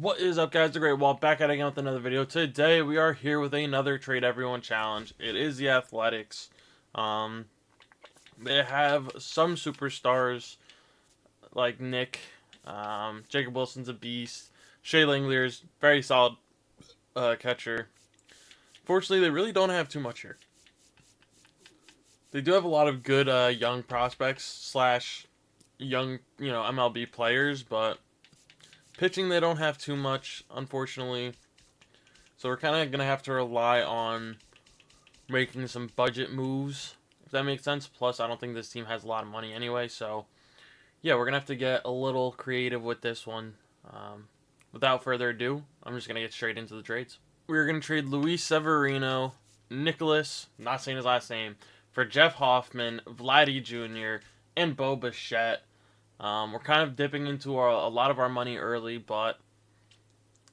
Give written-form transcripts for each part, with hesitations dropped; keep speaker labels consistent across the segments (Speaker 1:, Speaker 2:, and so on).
Speaker 1: What is up, guys? TheGreatWall back at it again with another video. Today we are here with another Trade Everyone challenge. It is the Athletics. They have some superstars like Nick. Jacob Wilson's a beast. Shea Langlier's very solid catcher. Fortunately, they really don't have too much here. They do have a lot of good young prospects slash young, MLB players, but pitching they don't have too much, unfortunately. So we're kind of going to have to rely on making some budget moves, if that makes sense. Plus, I don't think this team has a lot of money anyway, so yeah, we're going to have to get a little creative with this one. Without further ado, I'm just going to get straight into the trades. We're going to trade Luis Severino, Nicholas, not saying his last name, for Jeff Hoffman, Vladdy Jr., and Bo Bichette. We're kind of dipping into a lot of our money early, but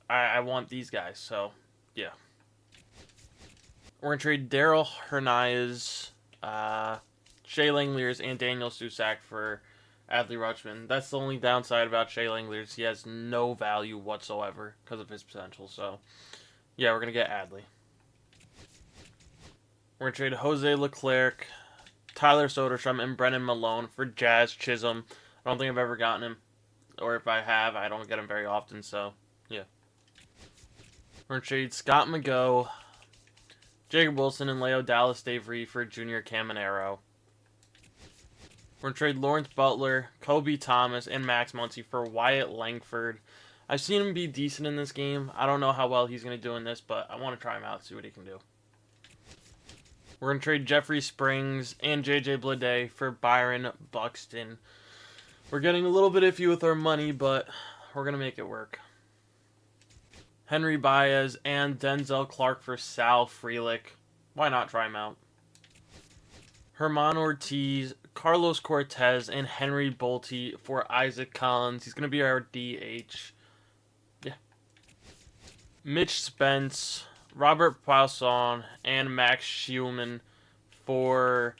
Speaker 1: I want these guys, so yeah. We're going to trade Daryl Hernandez, Shea Langlier's, and Daniel Susac for Adley Rutschman. That's the only downside about Shea Langlier's. He has no value whatsoever because of his potential, so yeah, we're going to get Adley. We're going to trade Jose Leclerc, Tyler Soderstrom, and Brennan Malone for Jazz Chisholm. I don't think I've ever gotten him, or if I have, I don't get him very often, so yeah. We're going to trade Scott McGough, Jacob Wilson, and Leo Dallas Davery for Junior Caminero. We're going to trade Lawrence Butler, Kobe Thomas, and Max Muncy for Wyatt Langford. I've seen him be decent in this game. I don't know how well he's going to do in this, but I want to try him out, see what he can do. We're going to trade Jeffrey Springs and JJ Bleday for Byron Buxton. We're getting a little bit iffy with our money, but we're going to make it work. Henry Baez and Denzel Clark for Sal Frelick. Why not try him out? Herman Ortiz, Carlos Cortez, and Henry Bolte for Isaac Collins. He's going to be our DH. Yeah. Mitch Spence, Robert Poisson, and Max Schumann for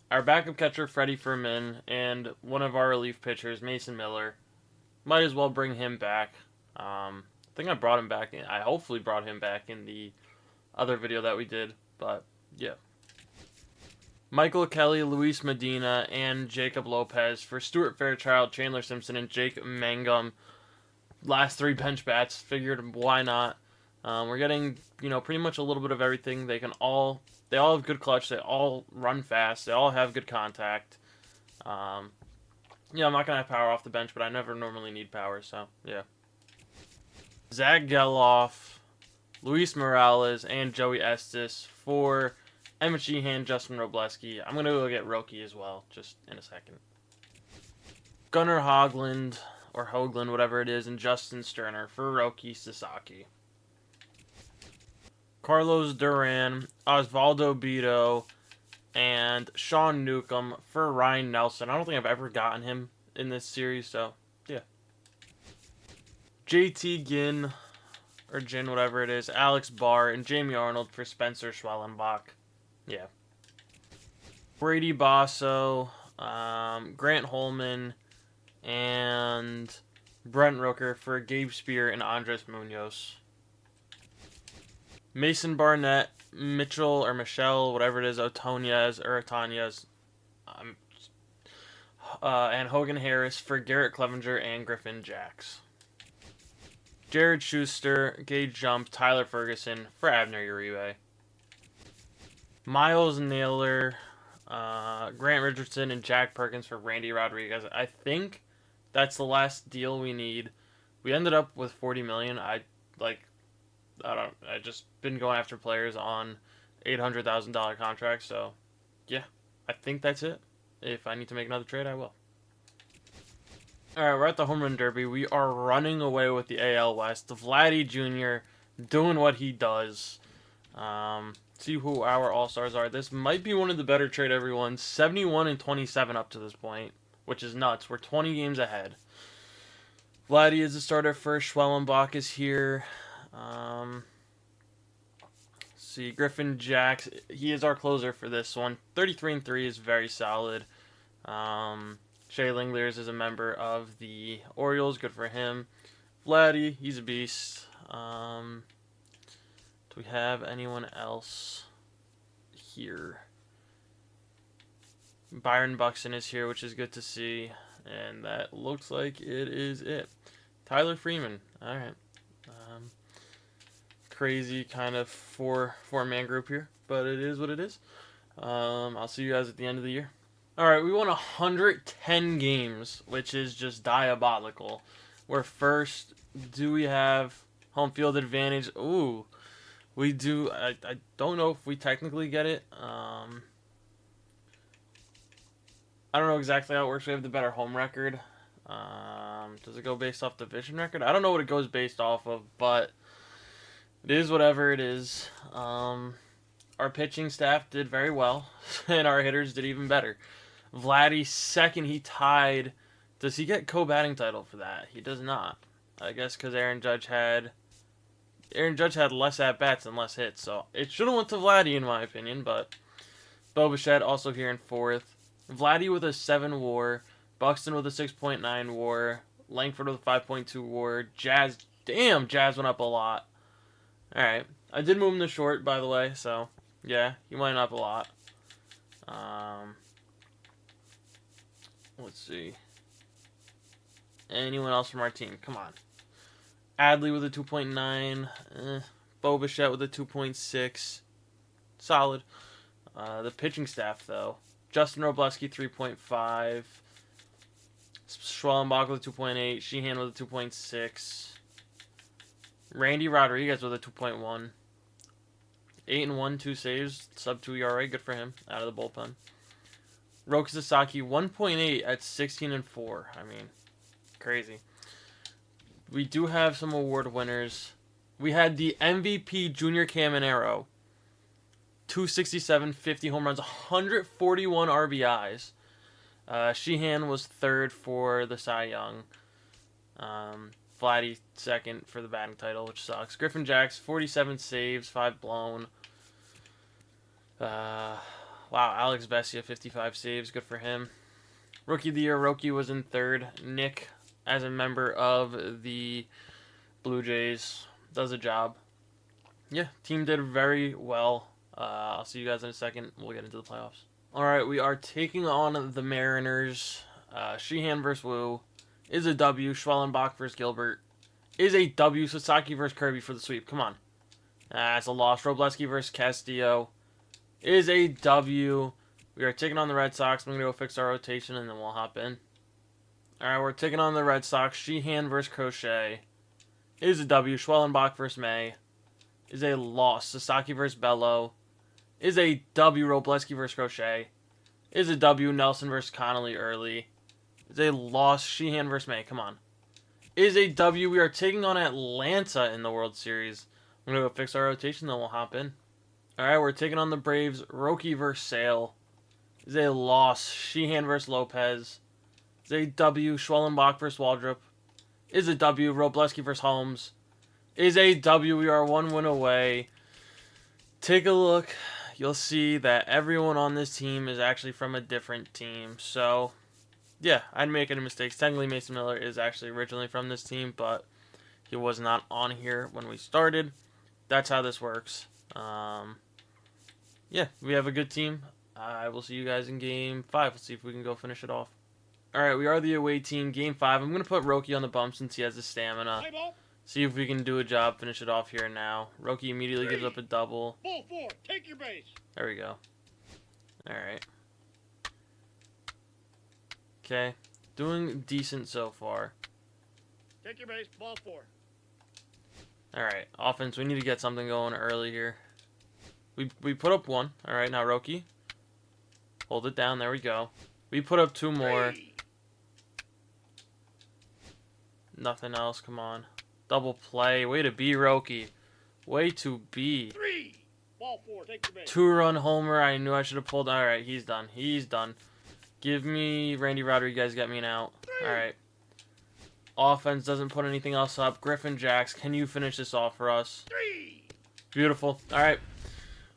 Speaker 1: our backup catcher, Freddie Fermin, and one of our relief pitchers, Mason Miller. Might as well bring him back. I think I brought him back. I hopefully brought him back in the other video that we did, but yeah. Michael Kelly, Luis Medina, and Jacob Lopez for Stuart Fairchild, Chandler Simpson, and Jake Mangum. Last three bench bats. Figured why not. We're getting, pretty much a little bit of everything. They all have good clutch. They all run fast. They all have good contact. I'm not going to have power off the bench, but I never normally need power, so yeah. Zach Geloff, Luis Morales, and Joey Estes for Emmett Sheehan, Justin Robleski. I'm going to go get Roki as well, just in a second. Gunnar Hoagland, or Hoagland, whatever it is, and Justin Sterner for Roki Sasaki. Carlos Duran, Osvaldo Bido, and Sean Newcomb for Ryan Nelson. I don't think I've ever gotten him in this series, so yeah. JT Ginn, or Gin, whatever it is, Alex Barr, and Jamie Arnold for Spencer Schwellenbach. Yeah. Brady Basso, Grant Holman, and Brent Rooker for Gabe Spear and Andres Munoz. Mason Barnett, Mitchell or Michelle, whatever it is, Otoniez or Otaniez, and Hogan Harris for Garrett Clevenger and Griffin Jacks. Jared Schuster, Gage Jump, Tyler Ferguson for Abner Uribe. Miles Naylor, Grant Richardson, and Jack Perkins for Randy Rodriguez. I think that's the last deal we need. We ended up with $40 million. I just been going after players on $800,000 contracts, so yeah, I think that's it. If I need to make another trade, I will. Alright, we're at the Home Run Derby. We are running away with the AL West. Vladdy Jr. doing what he does. See who our All-Stars are. This might be one of the better trade everyone. 71 and 27 up to this point, which is nuts. We're 20 games ahead. Vladdy is the starter first. Schwellenbach is here. See, Griffin Jacks, he is our closer for this one. 33 and 3 is very solid. Shea Langlier's is a member of the Orioles, good for him. Vladdy, he's a beast. Do we have anyone else here? Byron Buxton is here, which is good to see. And that looks like it is it. Tyler Freeman. All right. Crazy kind of four-man group here, but it is what it is. I'll see you guys at the end of the year. All right, we won 110 games, which is just diabolical. We're first. Do we have home field advantage? Ooh, we do. I don't know if we technically get it. I don't know exactly how it works. We have the better home record. Does it go based off division record? I don't know what it goes based off of, but it is whatever it is. Our pitching staff did very well, and our hitters did even better. Vladdy second, he tied. Does he get co-batting title for that? He does not. I guess because Aaron Judge had less at-bats and less hits, so it should have went to Vladdy in my opinion, but Bo Bichette also here in fourth. Vladdy with a 7 WAR, Buxton with a 6.9 WAR, Langford with a 5.2 WAR, Jazz went up a lot. Alright, I did move him to short, by the way, so yeah, he went up a lot. Let's see. Anyone else from our team? Come on. Adley with a 2.9. Bo Bichette with a 2.6. Solid. The pitching staff, though. Justin Robleski, 3.5. Schwellenbach with a 2.8. Sheehan with a 2.6. Randy Rodriguez with a 2.1. 8-1, 2 saves. Sub-2 ERA. Good for him. Out of the bullpen. Roki Sasaki, 1.8 at 16-4. I mean, crazy. We do have some award winners. We had the MVP Junior Caminero. 267, 50 home runs, 141 RBIs. Sheehan was third for the Cy Young. Vladdy second for the batting title, which sucks. Griffin Jacks, 47 saves, 5 blown. Wow, Alex Vesia, 55 saves. Good for him. Rookie of the Year, Roki was in third. Nick, as a member of the Blue Jays, does a job. Yeah, team did very well. I'll see you guys in a second. We'll get into the playoffs. All right, we are taking on the Mariners. Sheehan versus Wu is a W. Schwellenbach versus Gilbert is a W. Sasaki versus Kirby for the sweep. Come on. It's a loss. Robleski versus Castillo is a W. We are taking on the Red Sox. I'm going to go fix our rotation, and then we'll hop in. All right, we're taking on the Red Sox. Sheehan versus Crochet is a W. Schwellenbach versus May is a loss. Sasaki versus Bello is a W. Robleski versus Crochet is a W. Nelson versus Connolly early is a loss. Sheehan versus May, come on, is a W. We are taking on Atlanta in the World Series. I'm going to go fix our rotation, then we'll hop in. Alright, we're taking on the Braves. Roki versus Sale is a loss. Sheehan versus Lopez is a W. Schwellenbach versus Waldrop is a W. Robleski versus Holmes is a W. We are 1 win away. Take a look. You'll see that everyone on this team is actually from a different team. So, yeah, I'd make any mistakes. Technically, Mason Miller is actually originally from this team, but he was not on here when we started. That's how this works. Yeah, we have a good team. I will see you guys in Game 5. Let's see if we can go finish it off. Alright, we are the away team. Game 5. I'm going to put Roki on the bump since he has the stamina. See if we can do a job, finish it off here now. Roki immediately gives up a double.
Speaker 2: Ball 4, take your base.
Speaker 1: There we go. Alright. Okay. Doing decent so far.
Speaker 2: Take your base, ball 4.
Speaker 1: Alright, offense, we need to get something going early here. We put up 1. Alright, now Roki. Hold it down, there we go. We put up 2 more.
Speaker 2: 3.
Speaker 1: Nothing else, come on. Double play, way to be, Roki. Way to be.
Speaker 2: 3. Ball 4, take your base.
Speaker 1: 2-run homer, I knew I should have pulled. Alright, he's done. He's done. Give me Randy Rodriguez, get me an out. Alright. Offense doesn't put anything else up. Griffin Jacks, can you finish this off for us?
Speaker 2: 3.
Speaker 1: Beautiful. Alright.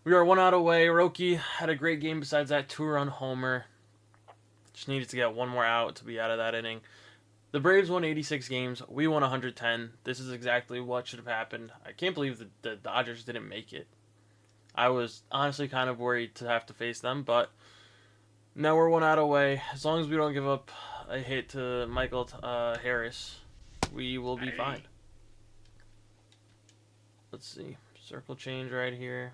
Speaker 1: We are 1 out away. Roki had a great game besides that 2-run homer. Just needed to get 1 more out to be out of that inning. The Braves won 86 games. We won 110. This is exactly what should have happened. I can't believe the Dodgers didn't make it. I was honestly kind of worried to have to face them, but now we're one out away. As long as we don't give up a hit to Michael Harris, we will be fine. Let's see. Circle change right here.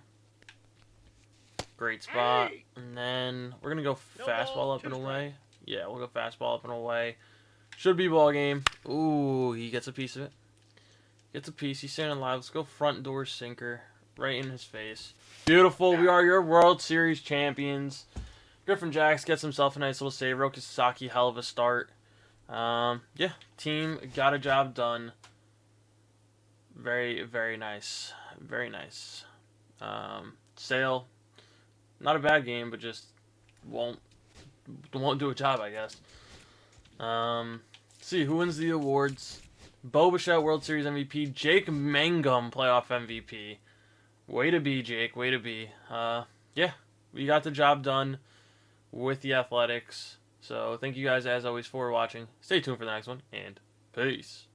Speaker 1: Great spot. And then we're going to go fastball up and away. Yeah, we'll go fastball up and away. Should be ball game. Ooh, he gets a piece of it. Gets a piece. He's standing alive. Let's go front door sinker. Right in his face. Beautiful. We are your World Series champions. Griffin Jacks gets himself a nice little save. Roki Sasaki, hell of a start. Yeah, team got a job done. Very, very nice. Very nice. Sale, not a bad game, but just won't do a job, I guess. See who wins the awards. Bo Bichette, World Series MVP. Jake Mangum, playoff MVP. Way to be, Jake. Way to be. Yeah, we got the job done with the Athletics. So thank you guys, as always, for watching. Stay tuned for the next one, and peace.